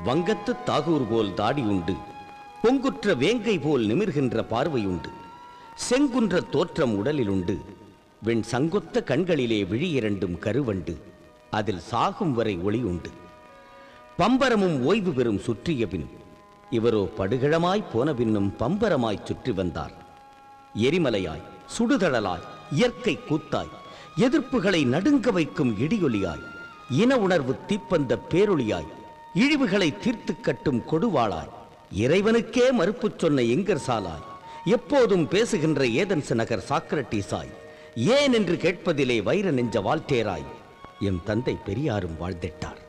வங்கத்து தாகூர் போல் தாடி உண்டு, பொங்குற்ற வேங்கை போல் நிமிர்கின்ற பார்வையுண்டு, செங்குன்ற தோற்றம் உடலில் உண்டு, வெண் சங்கொத்த கண்களிலே விழி இரண்டும் கருவண்டு, அதில் சாகும் வரை ஒளி உண்டு. பம்பரமும் ஓய்வு பெறும் சுற்றிய பின் இவரோ படுகிழமாய் போன பின்னும் பம்பரமாய் சுற்றி வந்தார். எரிமலையாய், சுடுதழலாய், இயற்கை கூத்தாய், எதிர்ப்புகளை நடுங்க வைக்கும் இடியொலியாய், இன உணர்வு தீப்பந்த பேரொளியாய், இழிவுகளை தீர்த்து கட்டும் கொடுவாளாய், இறைவனுக்கே மறுப்பு சொன்ன எங்கர்சாலாய், எப்போதும் பேசுகின்ற ஏதென்ஸ் நகர் சாக்ரட்டீஸாய், ஏன் என்று கேட்பதிலே வைர நெஞ்ச வால்டேராய் எம் தந்தை பெரியாரும் வாழ்ந்திட்டார்.